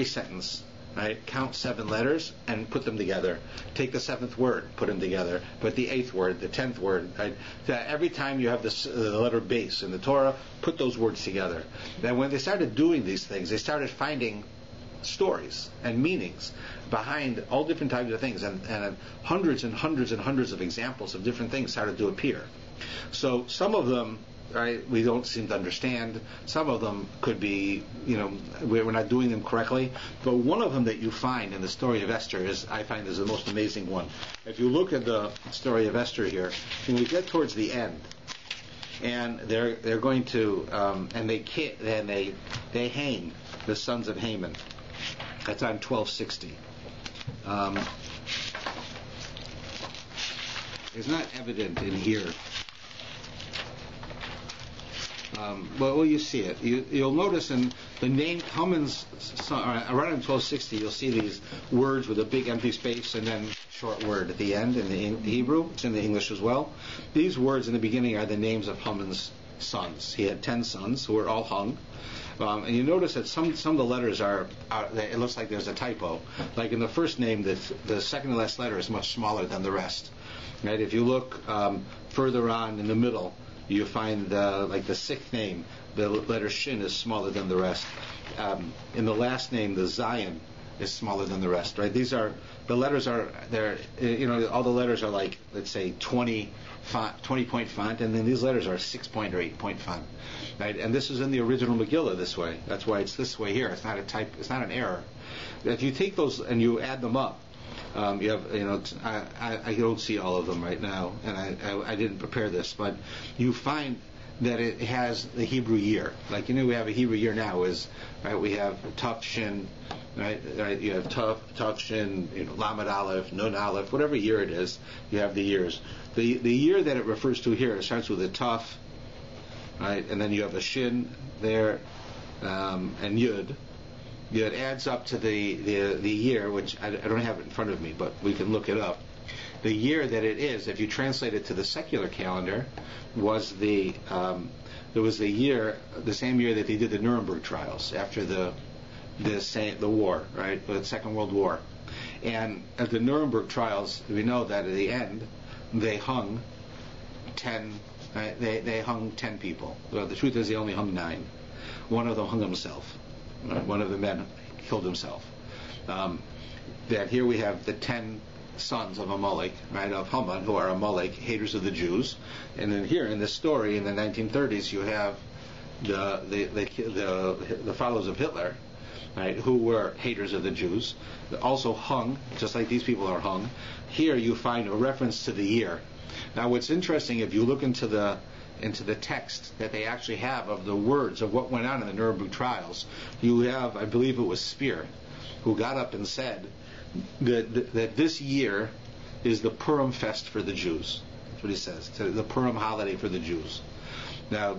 sentence, right? Count 7 letters and put them together. Take the 7th word, put them together. Put the 8th word, the 10th word. Right? Every time you have the letter base in the Torah, put those words together. Then when they started doing these things, they started finding stories and meanings behind all different types of things, and hundreds and hundreds and hundreds of examples of different things started to appear. So some of them, right, we don't seem to understand. Some of them could be, we're not doing them correctly. But one of them that you find in the story of Esther I find is the most amazing one. If you look at the story of Esther here, when we get towards the end, and they're going to, and they hang the sons of Haman. That's on 1260. It's not evident in here. Well, you see it. You'll notice in the name Haman's son, around in 1260, you'll see these words with a big empty space and then short word at the end in the Hebrew. It's in the English as well. These words in the beginning are the names of Haman's sons. He had 10 sons who were all hung. And you notice that some of the letters are it looks like there's a typo. Like in the first name, the second to last letter is much smaller than the rest. Right? If you look further on in the middle, you find the 6th name, the letter Shin is smaller than the rest. In the last name, the Zion is smaller than the rest. Right? These are the letters are there. All the letters are like, let's say 20 point font, and then these letters are 6 point or 8 point font. Right? And this is in the original Megillah this way. That's why it's this way here. It's not a type. It's not an error. If you take those and you add them up, you have, I don't see all of them right now, and I didn't prepare this, but you find that it has the Hebrew year. Like, we have a Hebrew year now right? We have Tav Shin, right? You have Tav Shin, Lamed Aleph, Nun Aleph, whatever year it is, you have the years. The year that it refers to here, it starts with a Tav, right? And then you have a Shin there, and Yud. It adds up to the year, which I don't have it in front of me, but we can look it up. The year that it is, if you translate it to the secular calendar, was the year, the same year that they did the Nuremberg trials after the war, right, the Second World War. And at the Nuremberg trials, we know that at the end they hung 10 Right? They hung 10 people. Well, the truth is they only hung 9. One of them hung himself. Right? One of the men killed himself. That here we have the 10 sons of Amalek, right, of Haman, who are Amalek, haters of the Jews. And then here in this story in the 1930s, you have the followers of Hitler, right, who were haters of the Jews, also hung, just like these people are hung. Here you find a reference to the year. Now, what's interesting, if you look into the text that they actually have of the words of what went on in the Nuremberg trials, you have, I believe it was Speer, who got up and said that this year is the Purim fest for the Jews. That's what he says. It's the Purim holiday for the Jews. Now,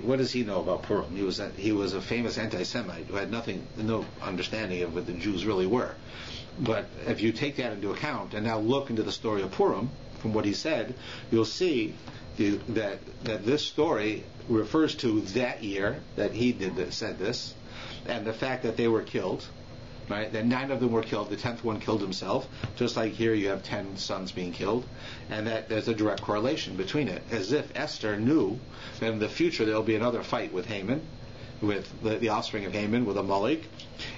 what does he know about Purim? He was a famous anti-Semite who had no understanding of what the Jews really were. But if you take that into account and now look into the story of Purim, from what he said, you'll see that this story refers to that year that he said this, and the fact that they were killed. Right? That 9 of them were killed. The 10th one killed himself. Just like here, you have 10 sons being killed, and that there's a direct correlation between it. As if Esther knew that in the future there will be another fight with Haman, with the offspring of Haman, with Amalek,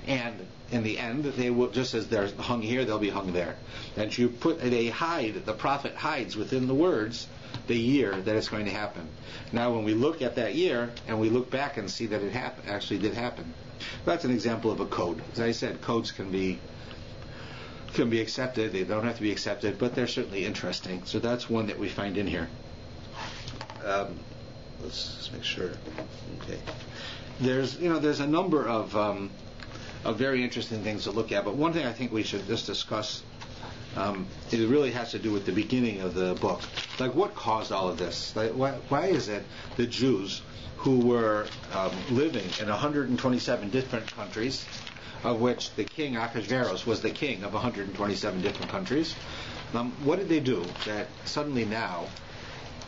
and in the end, they will, just as they're hung here, they'll be hung there. And the prophet hides within the words the year that it's going to happen. Now, when we look at that year and we look back and see that it actually did happen. That's an example of a code. As I said, codes can be accepted. They don't have to be accepted, but they're certainly interesting. So that's one that we find in here. Let's just make sure. Okay. There's a number of very interesting things to look at, but one thing I think we should just discuss. It really has to do with the beginning of the book. Like, what caused all of this? Like, why is it the Jews who were living in 127 different countries, of which the king Ahasuerus was the king of 127 different countries, what did they do that suddenly now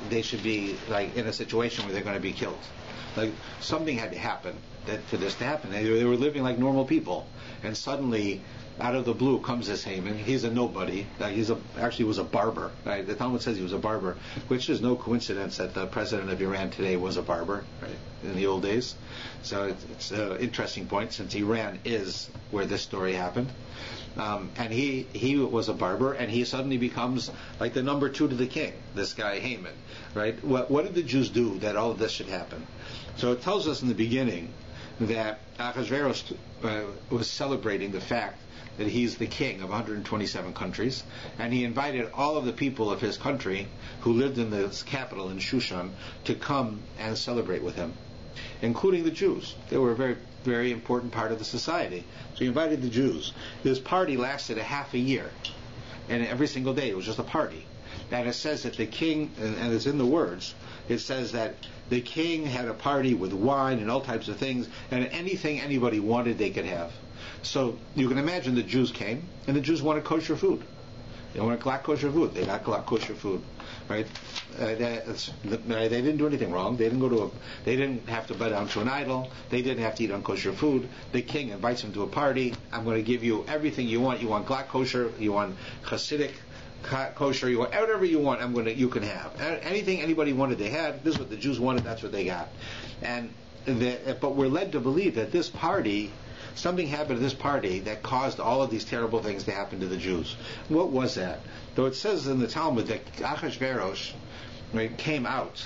they should be like in a situation where they're going to be killed? Like, something had to happen for this to happen. They were living like normal people, and suddenly, out of the blue comes this Haman. He's a nobody. Actually was a barber. Right? The Talmud says he was a barber, which is no coincidence that the president of Iran today was a barber, right, in the old days. So it's an interesting point, since Iran is where this story happened. And he was a barber, and he suddenly becomes like the number 2 to the king, this guy Haman. Right? What did the Jews do that all of this should happen? So it tells us in the beginning that Ahasuerus was celebrating the fact that he's the king of 127 countries, and he invited all of the people of his country who lived in the capital in Shushan to come and celebrate with him, including the Jews. They were a very, very important part of the society. So he invited the Jews. This party lasted a half a year, and every single day it was just a party. And it says that the king, and it's in the words, it says that the king had a party with wine and all types of things, and anything anybody wanted they could have. So you can imagine the Jews came, and the Jews wanted kosher food. They wanted glatt kosher food. They got glatt kosher food, right? They didn't do anything wrong. They didn't have to bow down to an idol. They didn't have to eat unkosher food. The king invites them to a party. I'm going to give you everything you want. You want glatt kosher. You want Hasidic kosher. You want whatever you want. You can have anything anybody wanted. They had. This is what the Jews wanted. That's what they got. But we're led to believe that this party. Something happened at this party that caused all of these terrible things to happen to the Jews. What was that? Though it says in the Talmud that Ahasuerus came out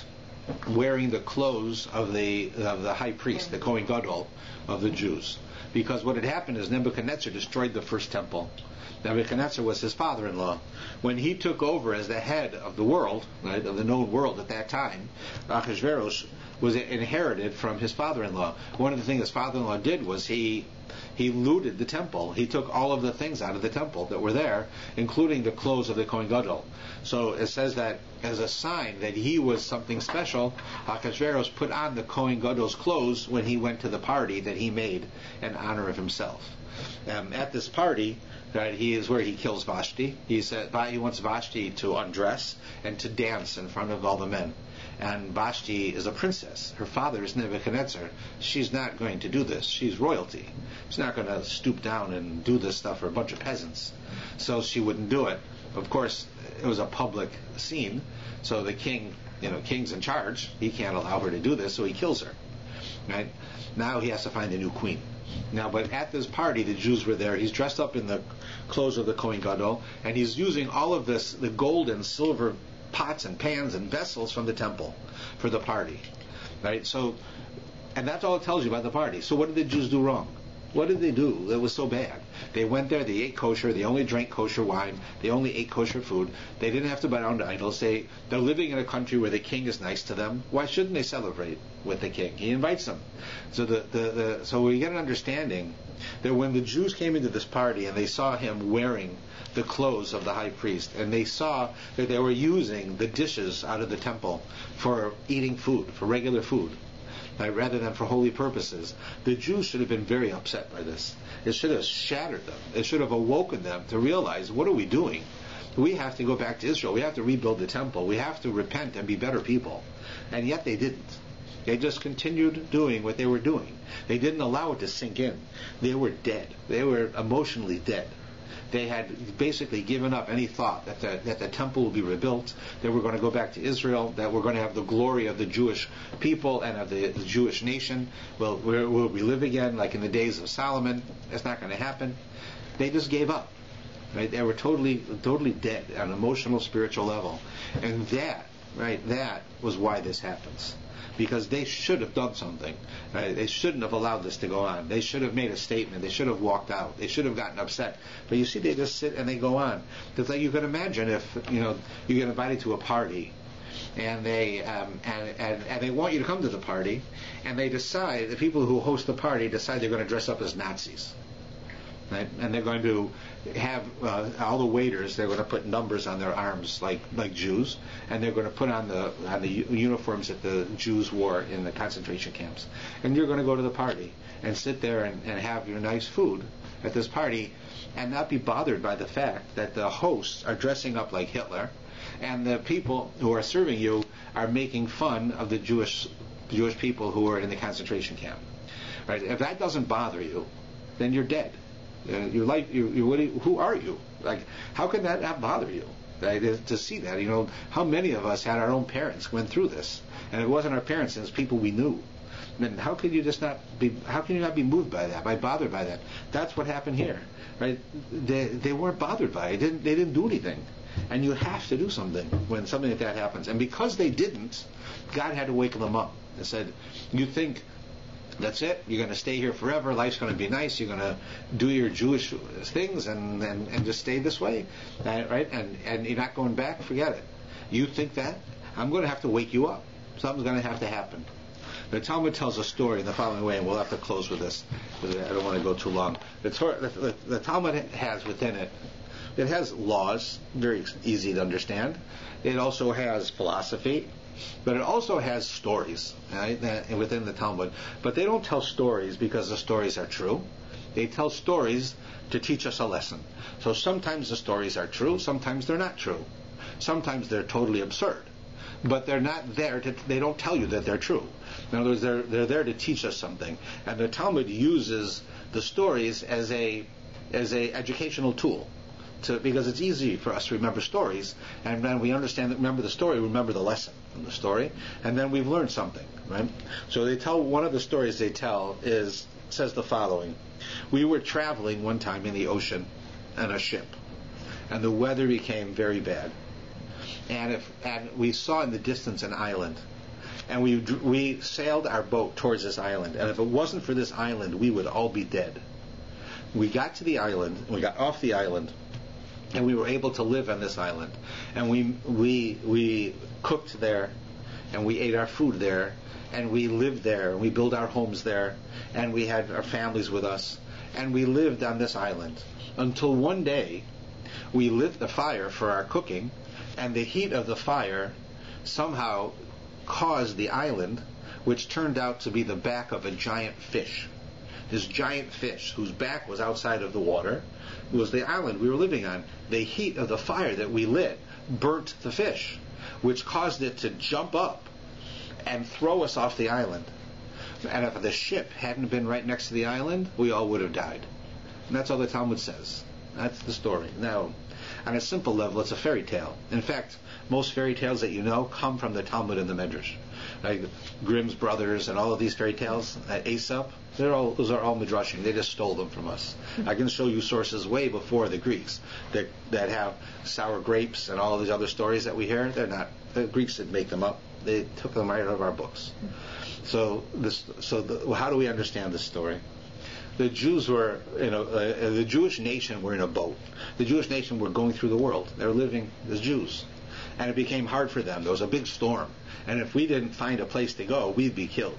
wearing the clothes of the high priest, the Kohen Gadol of the Jews. Because what had happened is Nebuchadnezzar destroyed the first temple. Nebuchadnezzar was his father-in-law. When he took over as the head of the world, right, of the known world at that time, Ahasuerus was inherited from his father-in-law. One of the things his father-in-law did was he looted the temple. He took all of the things out of the temple that were there, including the clothes of the Kohen Gadol. So it says that as a sign that he was something special, Ahasuerus put on the Kohen Gadol's clothes when he went to the party that he made in honor of himself. At this party, he is where he kills Vashti. He wants Vashti to undress and to dance in front of all the men. And Vashti is a princess. Her father is Nebuchadnezzar. She's not going to do this. She's royalty. She's not going to stoop down and do this stuff for a bunch of peasants. So she wouldn't do it. Of course, it was a public scene. So the king, king's in charge. He can't allow her to do this, so he kills her. Right? Now he has to find a new queen. Now, but at this party, the Jews were there. He's dressed up in the clothes of the Kohen Gadol, and he's using all of this, the gold and silver pots and pans and vessels from the temple for the party. Right? So, and that's all it tells you about the party. So what did the Jews do wrong? What did they do that was so bad? They went there, they ate kosher, they only drank kosher wine, they only ate kosher food, they didn't have to bow down to idols. They're living in a country where the king is nice to them. Why shouldn't they celebrate with the king? He invites them. So so we get an understanding that when the Jews came into this party and they saw him wearing the clothes of the high priest, and they saw that they were using the dishes out of the temple for eating food, for regular food, rather than for holy purposes, the Jews should have been very upset by this. It should have shattered them. It should have awoken them to realize, what are we doing? We have to go back to Israel. We have to rebuild the temple. We have to repent and be better people. And yet they didn't. They just continued doing what they were doing. They didn't allow it to sink in. They were dead. They were emotionally dead. They had basically given up any thought that the temple will be rebuilt, that we're going to go back to Israel, that we're going to have the glory of the Jewish people and of the Jewish nation. Will we live again like in the days of Solomon? That's not going to happen. They just gave up. Right? They were totally dead on an emotional, spiritual level. And that was why this happens. Because they should have done something. Right? They shouldn't have allowed this to go on. They should have made a statement. They should have walked out. They should have gotten upset. But you see, they just sit and they go on. It's like you can imagine if you get invited to a party, and they and they want you to come to the party, and they decide, the people who host the party decide they're going to dress up as Nazis. Right? And they're going to have all the waiters. They're going to put numbers on their arms like Jews, and they're going to put on the uniforms that the Jews wore in the concentration camps. And you're going to go to the party and sit there and have your nice food at this party, and not be bothered by the fact that the hosts are dressing up like Hitler, and the people who are serving you are making fun of the Jewish people who are in the concentration camp. Right? If that doesn't bother you, then you're dead. Who are you? Like, how can that not bother you? Right? To see that, how many of us had our own parents went through this, and it wasn't our parents; it was people we knew. And how can you not be moved by that, bothered by that? That's what happened here, right? They weren't bothered by it. They didn't do anything, and you have to do something when something like that happens. And because they didn't, God had to wake them up and said, "You think that's it? You're going to stay here forever. Life's going to be nice. You're going to do your Jewish things and just stay this way, right? And you're not going back. Forget it. You think that? I'm going to have to wake you up. Something's going to have to happen." The Talmud tells a story in the following way, and we'll have to close with this, because I don't want to go too long. The Talmud has within it, it has laws, very easy to understand. It also has philosophy. But it also has stories, right, within the Talmud. But they don't tell stories because the stories are true. They tell stories to teach us a lesson. So sometimes the stories are true, sometimes they're not true. Sometimes they're totally absurd. But they're not there they don't tell you that they're true. In other words, they're there to teach us something. And the Talmud uses the stories as a educational tool. Because it's easy for us to remember stories, and then we remember the story, remember the lesson from the story, and then we've learned something, right? So one of the stories they tell says the following: we were traveling one time in the ocean on a ship, and the weather became very bad, and we saw in the distance an island, and we sailed our boat towards this island, and if it wasn't for this island, we would all be dead. We got to the island, we got off the island, and we were able to live on this island, and we cooked there, and we ate our food there, and we lived there, and we built our homes there, and we had our families with us, and we lived on this island until one day we lit the fire for our cooking, and the heat of the fire somehow caused the island, which turned out to be the back of a giant fish. This giant fish, whose back was outside of the water, was the island we were living on. The heat of the fire that we lit burnt the fish, which caused it to jump up and throw us off the island. And if the ship hadn't been right next to the island, we all would have died. And that's all the Talmud says. That's the story. Now, On a simple level, it's a fairy tale. In fact, most fairy tales that you know come from the Talmud and the Midrash. Like Grimm's Brothers and all of these fairy tales, Aesop, those are all midrashim. They just stole them from us. I can show you sources way before the Greeks that have sour grapes and all of these other stories that we hear. They're not. The Greeks didn't make them up. They took them right out of our books. So how do we understand this story? The Jews were, the Jewish nation were in a boat. The Jewish nation were going through the world. They were living as Jews. And it became hard for them. There was a big storm. And if we didn't find a place to go, we'd be killed.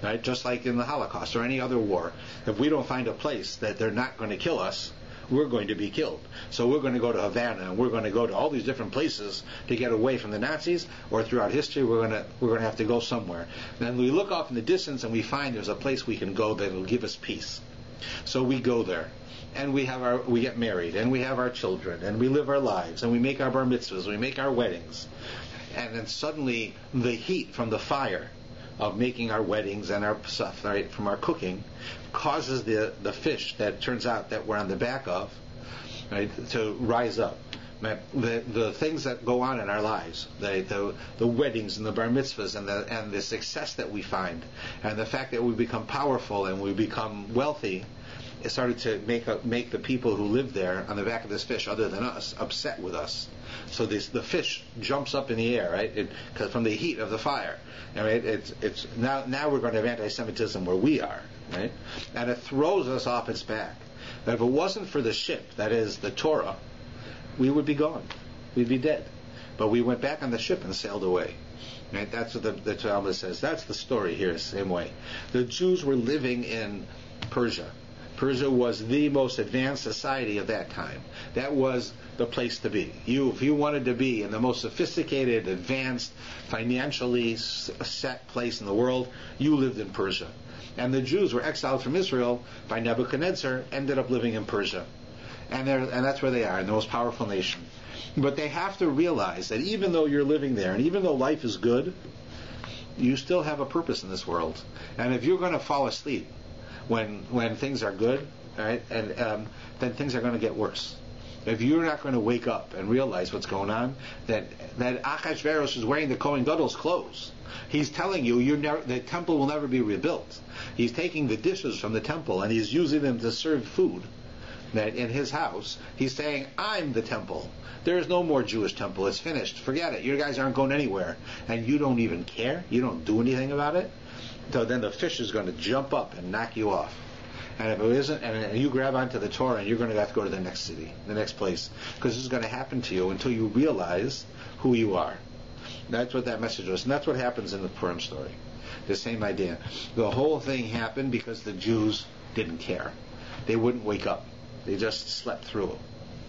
Right? Just like in the Holocaust or any other war. If we don't find a place that they're not going to kill us, we're going to be killed. So we're going to go to Havana, and we're going to go to all these different places to get away from the Nazis, or throughout history we're going to have to go somewhere. And then we look off in the distance and we find there's a place we can go that will give us peace. So we go there, and we get married, and we have our children, and we live our lives, and we make our bar mitzvahs, we make our weddings. And then suddenly the heat from the fire of making our weddings and our stuff, right, from our cooking, causes the fish that turns out that we're on the back of, right, to rise up. The things that go on in our lives, the weddings and the bar mitzvahs and the success that we find, and the fact that we become powerful and we become wealthy, it started to make the people who live there on the back of this fish, other than us, upset with us. So the fish jumps up in the air, right? From the heat of the fire. Right? It's now we're going to have anti-Semitism where we are, right? And it throws us off its back. That if it wasn't for the ship, that is the Torah, we would be gone. We'd be dead. But we went back on the ship and sailed away. Right? That's what the Talmud says. That's the story here, same way. The Jews were living in Persia. Persia was the most advanced society of that time. That was the place to be. If you wanted to be in the most sophisticated, advanced, financially set place in the world, you lived in Persia. And the Jews were exiled from Israel by Nebuchadnezzar, ended up living in Persia. And that's where they are, the most powerful nation. But they have to realize that even though you're living there, and even though life is good, you still have a purpose in this world. And if you're going to fall asleep when things are good, right, and then things are going to get worse. If you're not going to wake up and realize what's going on, that Achashverosh is wearing the Kohen Gadol's clothes. He's telling you the temple will never be rebuilt. He's taking the dishes from the temple and he's using them to serve food. That in his house, he's saying, I'm the temple. There is no more Jewish temple. It's finished. Forget it. You guys aren't going anywhere. And you don't even care. You don't do anything about it. So then the fish is going to jump up and knock you off. And if it isn't, and you grab onto the Torah, and you're going to have to go to the next city, the next place. Because this is going to happen to you until you realize who you are. That's what that message was. And that's what happens in the Purim story. The same idea. The whole thing happened because the Jews didn't care. They wouldn't wake up. They just slept through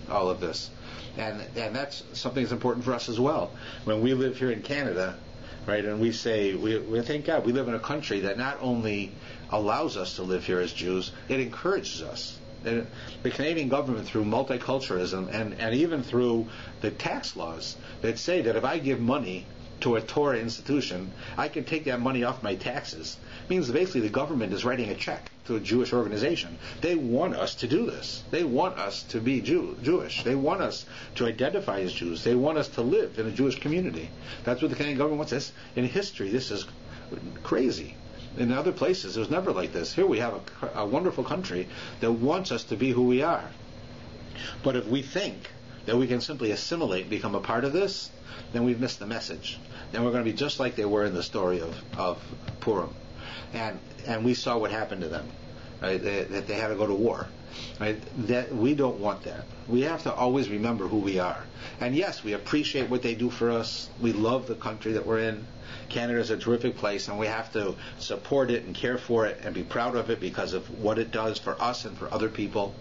all of this. And that's something that's important for us as well. When we live here in Canada, right, and we say, we thank God, we live in a country that not only allows us to live here as Jews, it encourages us. The Canadian government, through multiculturalism and even through the tax laws that say that if I give money to a Torah institution, I can take that money off my taxes. It means that basically the government is writing a check to a Jewish organization. They want us to do this. They want us to be Jewish. They want us to identify as Jews. They want us to live in a Jewish community. That's what the Canadian government wants. This in history, this is crazy. In other places, it was never like this. Here we have a wonderful country that wants us to be who we are. But if we think that we can simply assimilate and become a part of this, then we've missed the message. Then we're going to be just like they were in the story of Purim. And we saw what happened to them. Right? That they had to go to war. Right? That we don't want that. We have to always remember who we are. And yes, we appreciate what they do for us. We love the country that we're in. Canada is a terrific place, and we have to support it and care for it and be proud of it because of what it does for us and for other people.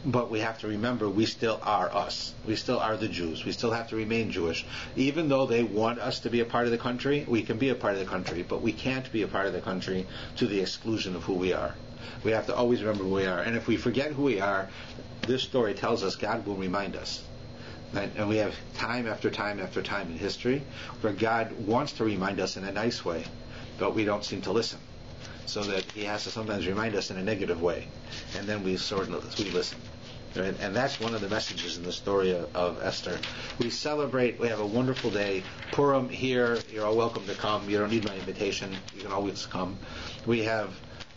But we have to remember we still are us. We still are the Jews. We still have to remain Jewish. Even though they want us to be a part of the country, we can be a part of the country, but we can't be a part of the country to the exclusion of who we are. We have to always remember who we are. And if we forget who we are, this story tells us God will remind us. And we have time after time after time in history where God wants to remind us in a nice way, but we don't seem to listen. So that He has to sometimes remind us in a negative way. And then we listen. Right? And that's one of the messages in the story of Esther. We celebrate. We have a wonderful day. Purim here. You're all welcome to come. You don't need my invitation. You can always come. We have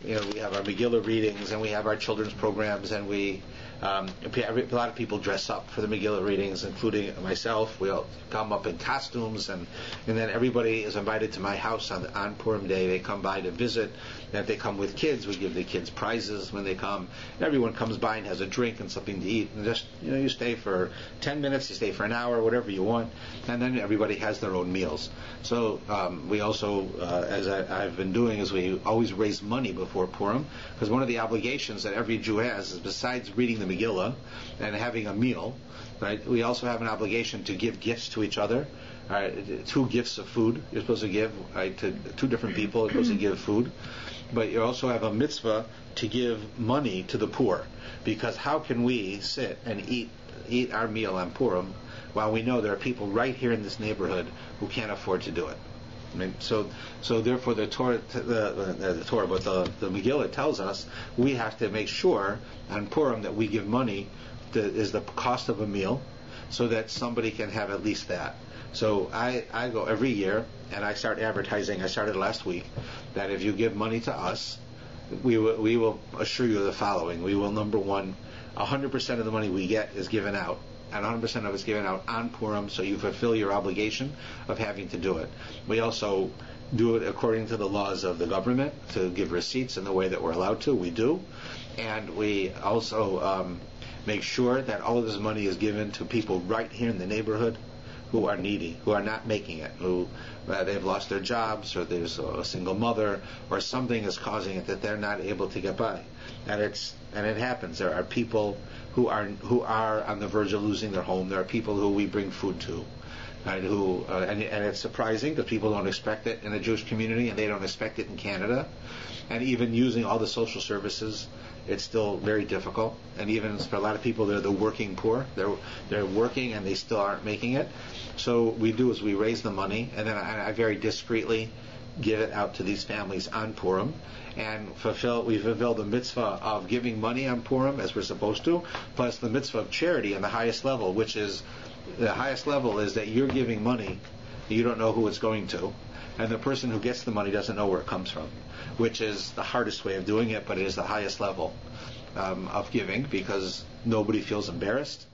our Megillah readings, and we have our children's programs, and a lot of people dress up for the Megillah readings, including myself. We all come up in costumes, and then everybody is invited to my house on Purim Day. They come by to visit. And if they come with kids, we give the kids prizes when they come. Everyone comes by and has a drink and something to eat. And just, you stay for 10 minutes, you stay for an hour, whatever you want. And then everybody has their own meals. So we also, as I've been doing, is we always raise money before Purim. Because one of the obligations that every Jew has is, besides reading the Megillah and having a meal, right, we also have an obligation to give gifts to each other. 2 gifts of food you're supposed to give, right, to 2 different people. You're supposed to give food. But you also have a mitzvah to give money to the poor, because how can we sit and eat our meal on Purim while we know there are people right here in this neighborhood who can't afford to do it? I mean, so therefore the Megillah tells us we have to make sure on Purim that we give money that is the cost of a meal, so that somebody can have at least that. So I go every year and I start advertising. I started last week that if you give money to us, we will assure you the following. We will, number one, 100% of the money we get is given out, and 100% of it is given out on Purim, so you fulfill your obligation of having to do it. We also do it according to the laws of the government, to give receipts in the way that we're allowed to. We do. And we also make sure that all of this money is given to people right here in the neighborhood who are needy, who are not making it, who they've lost their jobs, or there's a single mother, or something is causing it that they're not able to get by. And it happens. There are people who are on the verge of losing their home. There are people who we bring food to, right? And it's surprising because people don't expect it in the Jewish community, and they don't expect it in Canada. And even using all the social services, it's still very difficult. And even for a lot of people, they're the working poor. They're working and they still aren't making it. So what we do is we raise the money, and then I very discreetly give it out to these families on Purim, and we fulfill the mitzvah of giving money on Purim as we're supposed to, plus the mitzvah of charity on the highest level, which is the highest level is that you're giving money, you don't know who it's going to, and the person who gets the money doesn't know where it comes from, which is the hardest way of doing it, but it is the highest level of giving, because nobody feels embarrassed.